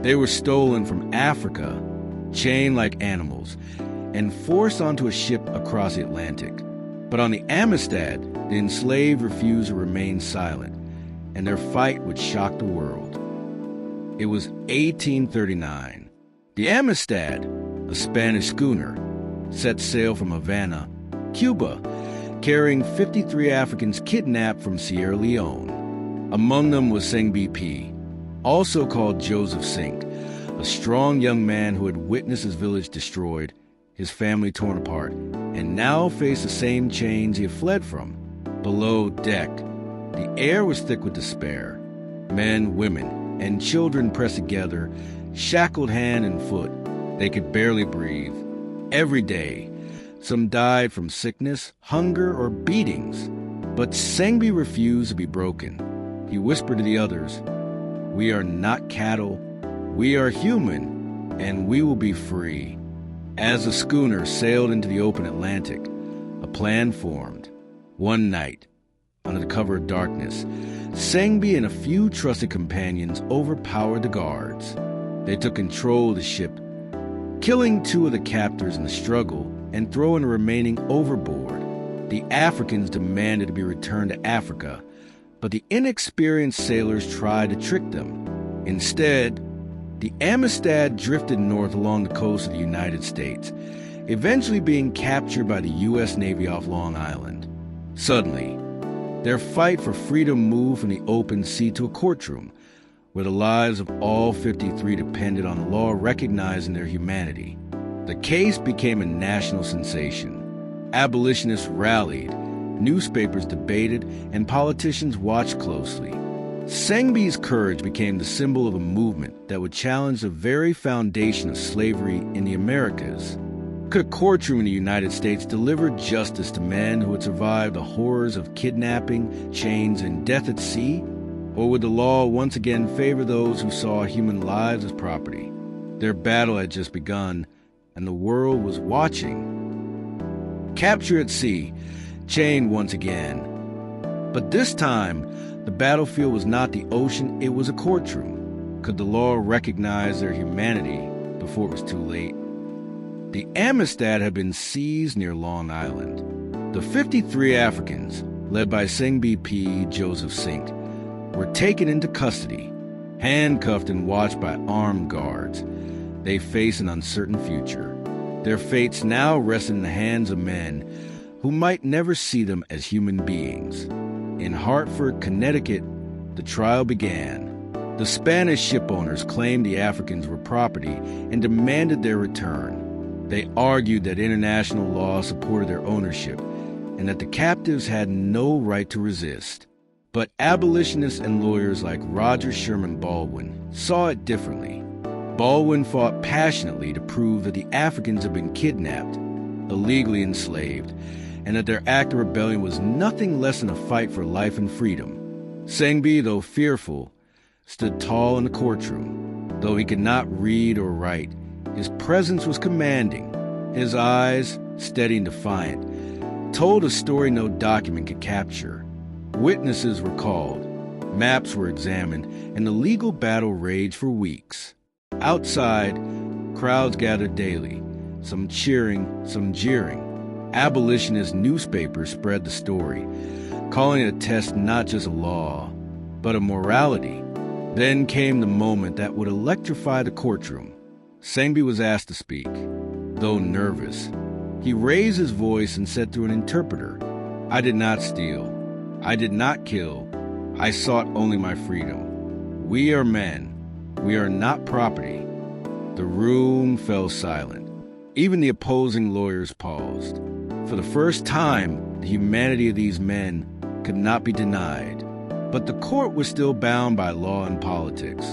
They were stolen from Africa, chained like animals, and forced onto a ship across the Atlantic. But on the Amistad, the enslaved refused to remain silent, and their fight would shock the world. It was 1839. The Amistad, a Spanish schooner, set sail from Havana, Cuba, carrying 53 Africans kidnapped from Sierra Leone. Among them was Sengbe Pieh, also called Joseph Cinqué, a strong young man who had witnessed his village destroyed, his family torn apart, and now faced the same chains he had fled from. Below deck, the air was thick with despair. Men, women, and children pressed together, shackled hand and foot. They could barely breathe. Every day, some died from sickness, hunger, or beatings. But Sengbe refused to be broken. He whispered to the others, "We are not cattle. We are human, and we will be free." As the schooner sailed into the open Atlantic, a plan formed. One night, under the cover of darkness, Sengbe and a few trusted companions overpowered the guards. They took control of the ship, killing 2 of the captors in the struggle and throwing the remaining overboard. The Africans demanded to be returned to Africa, but the inexperienced sailors tried to trick them. Instead, the Amistad drifted north along the coast of the United States, eventually being captured by the U.S. Navy off Long Island. Suddenly, their fight for freedom moved from the open sea to a courtroom, where the lives of all 53 depended on the law recognizing their humanity. The case became a national sensation. Abolitionists rallied, newspapers debated, and politicians watched closely. Sengbe's courage became the symbol of a movement that would challenge the very foundation of slavery in the Americas. Could a courtroom in the United States deliver justice to men who had survived the horrors of kidnapping, chains, and death at sea? Or would the law once again favor those who saw human lives as property? Their battle had just begun, and the world was watching. Capture at sea, chained once again. But this time, the battlefield was not the ocean, it was a courtroom. Could the law recognize their humanity before it was too late? The Amistad had been seized near Long Island. The 53 Africans, led by Sengbe Pieh, Joseph Cinqué, were taken into custody, handcuffed and watched by armed guards. They faced an uncertain future. Their fates now rested in the hands of men who might never see them as human beings. In Hartford, Connecticut, the trial began. The Spanish shipowners claimed the Africans were property and demanded their return. They argued that international law supported their ownership and that the captives had no right to resist. But abolitionists and lawyers like Roger Sherman Baldwin saw it differently. Baldwin fought passionately to prove that the Africans had been kidnapped, illegally enslaved, and that their act of rebellion was nothing less than a fight for life and freedom. Sengbe, though fearful, stood tall in the courtroom. Though he could not read or write, his presence was commanding. His eyes, steady and defiant, told a story no document could capture. Witnesses were called, maps were examined, and the legal battle raged for weeks. Outside, crowds gathered daily, some cheering, some jeering. Abolitionist newspapers spread the story, calling it a test not just of law, but of morality. Then came the moment that would electrify the courtroom. Sengbe was asked to speak. Though nervous, he raised his voice and said through an interpreter, "I did not steal. I did not kill. I sought only my freedom. We are men. We are not property." The room fell silent. Even the opposing lawyers paused. For the first time, the humanity of these men could not be denied. But the court was still bound by law and politics.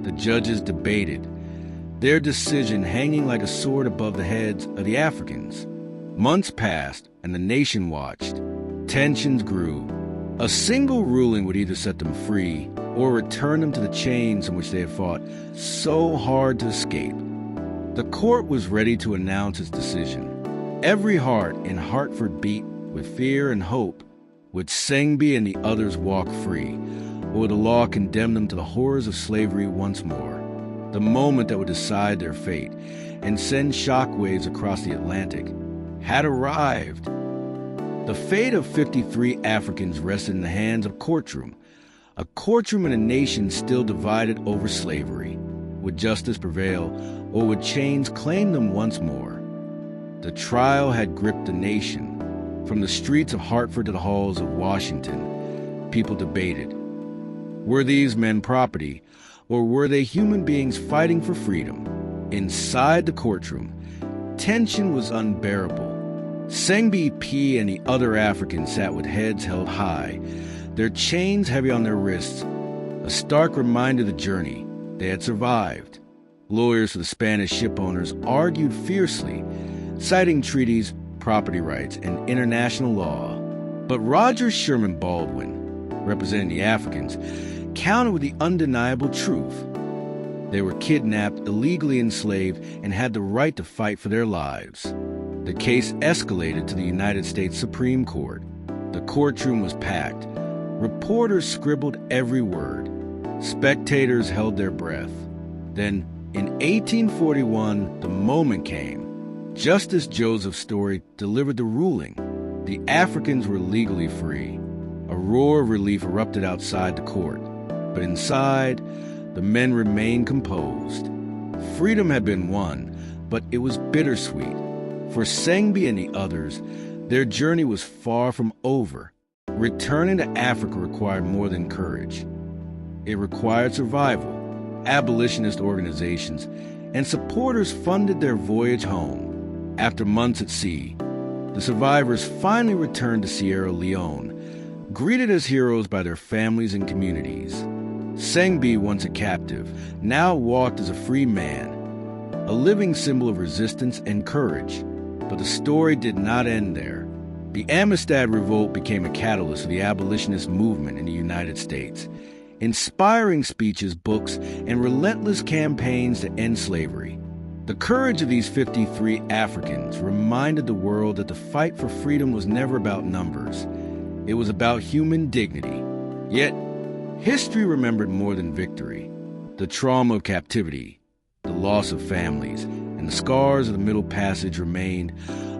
The judges debated, their decision hanging like a sword above the heads of the Africans. Months passed, and the nation watched. Tensions grew. A single ruling would either set them free or return them to the chains in which they had fought so hard to escape. The court was ready to announce its decision. Every heart in Hartford beat with fear and hope. Would Sengbe and the others walk free, or would the law condemn them to the horrors of slavery once more? the moment that would decide their fate and send shockwaves across the Atlantic, had arrived. The fate of 53 Africans rested in the hands of courtroom, a courtroom in a nation still divided over slavery. Would justice prevail, or would chains claim them once more? The trial had gripped the nation. From the streets of Hartford to the halls of Washington, people debated. Were these men property, or were they human beings fighting for freedom? Inside the courtroom, tension was unbearable. Sengbe Pieh and the other Africans sat with heads held high, their chains heavy on their wrists, a stark reminder of the journey they had survived. Lawyers for the Spanish ship owners argued fiercely, citing treaties, property rights, and international law. But Roger Sherman Baldwin, representing the Africans, countered with the undeniable truth. They were kidnapped, illegally enslaved, and had the right to fight for their lives. The case escalated to the United States Supreme Court. The courtroom was packed. Reporters scribbled every word. Spectators held their breath. Then, in 1841, the moment came. Justice Joseph Story delivered the ruling. The Africans were legally free. A roar of relief erupted outside the court. But inside, the men remained composed. Freedom had been won, but it was bittersweet. For Sengbe and the others, their journey was far from over. Returning to Africa required more than courage. It required survival. Abolitionist organizations and supporters funded their voyage home. After months at sea, the survivors finally returned to Sierra Leone, greeted as heroes by their families and communities. Sengbe, once a captive, now walked as a free man, a living symbol of resistance and courage. But the story did not end there. The Amistad Revolt became a catalyst for the abolitionist movement in the United States, inspiring speeches, books, and relentless campaigns to end slavery. The courage of these 53 Africans reminded the world that the fight for freedom was never about numbers. It was about human dignity. Yet, history remembered more than victory. The trauma of captivity, the loss of families, and the scars of the Middle Passage remained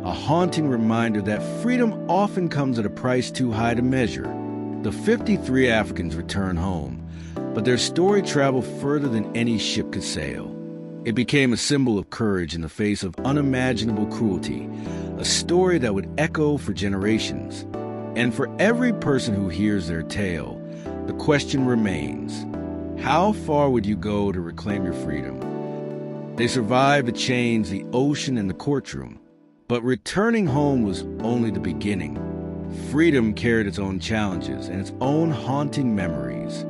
a haunting reminder that freedom often comes at a price too high to measure. The 53 Africans returned home, but their story traveled further than any ship could sail. It became a symbol of courage in the face of unimaginable cruelty, a story that would echo for generations. And for every person who hears their tale, the question remains, how far would you go to reclaim your freedom? They survived the chains, the ocean, and the courtroom. But returning home was only the beginning. Freedom carried its own challenges and its own haunting memories.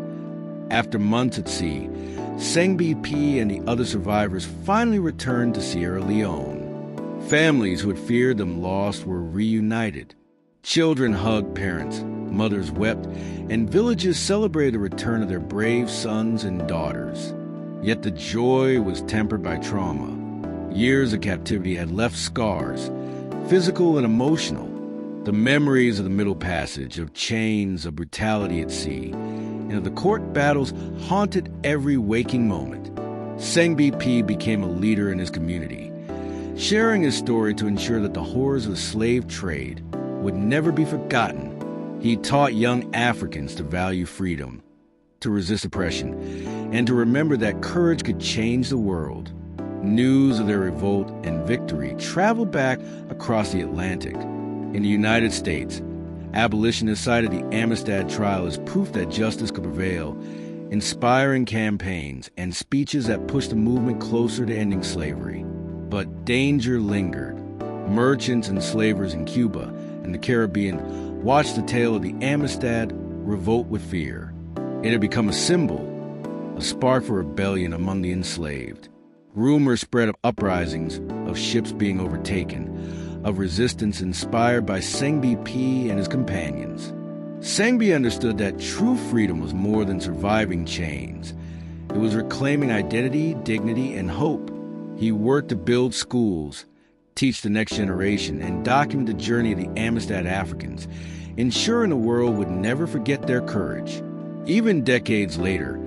After months at sea, Sengbe Pieh and the other survivors finally returned to Sierra Leone. Families who had feared them lost were reunited. Children hugged parents, mothers wept, and villages celebrated the return of their brave sons and daughters. Yet the joy was tempered by trauma. Years of captivity had left scars, physical and emotional. The memories of the Middle Passage, of chains, of brutality at sea, and of the court battles haunted every waking moment. Sengbe Pieh became a leader in his community, sharing his story to ensure that the horrors of the slave trade would never be forgotten. He taught young Africans to value freedom, to resist oppression, and to remember that courage could change the world. News of their revolt and victory traveled back across the Atlantic. In the United States, abolitionists cited the Amistad trial as proof that justice could prevail, inspiring campaigns and speeches that pushed the movement closer to ending slavery. But danger lingered. Merchants and slavers in Cuba and the Caribbean watched the tale of the Amistad Revolt with fear. It had become a symbol, a spark for rebellion among the enslaved. Rumors spread of uprisings, of ships being overtaken, of resistance inspired by Sengbe Pieh and his companions. Sengbe understood that true freedom was more than surviving chains. It was reclaiming identity, dignity, and hope. He worked to build schools, teach the next generation, and document the journey of the Amistad Africans, ensuring the world would never forget their courage. Even decades later,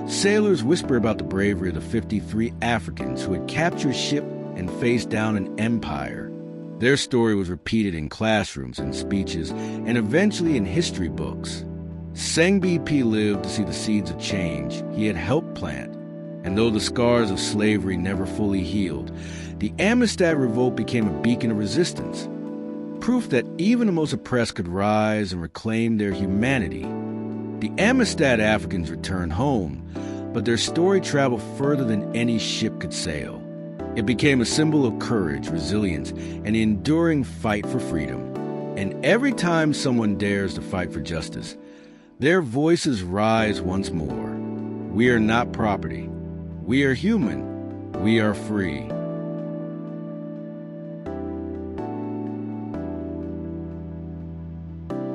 Sailors whisper about the bravery of the 53 Africans who had captured a ship and faced down an empire. Their story was repeated in classrooms and speeches and eventually in history books. Sengbe Pieh lived to see the seeds of change he had helped plant. And though the scars of slavery never fully healed, the Amistad Revolt became a beacon of resistance, proof that even the most oppressed could rise and reclaim their humanity. The Amistad Africans returned home, but their story traveled further than any ship could sail. It became a symbol of courage, resilience, and the enduring fight for freedom. And every time someone dares to fight for justice, their voices rise once more. We are not property. We are human. We are free.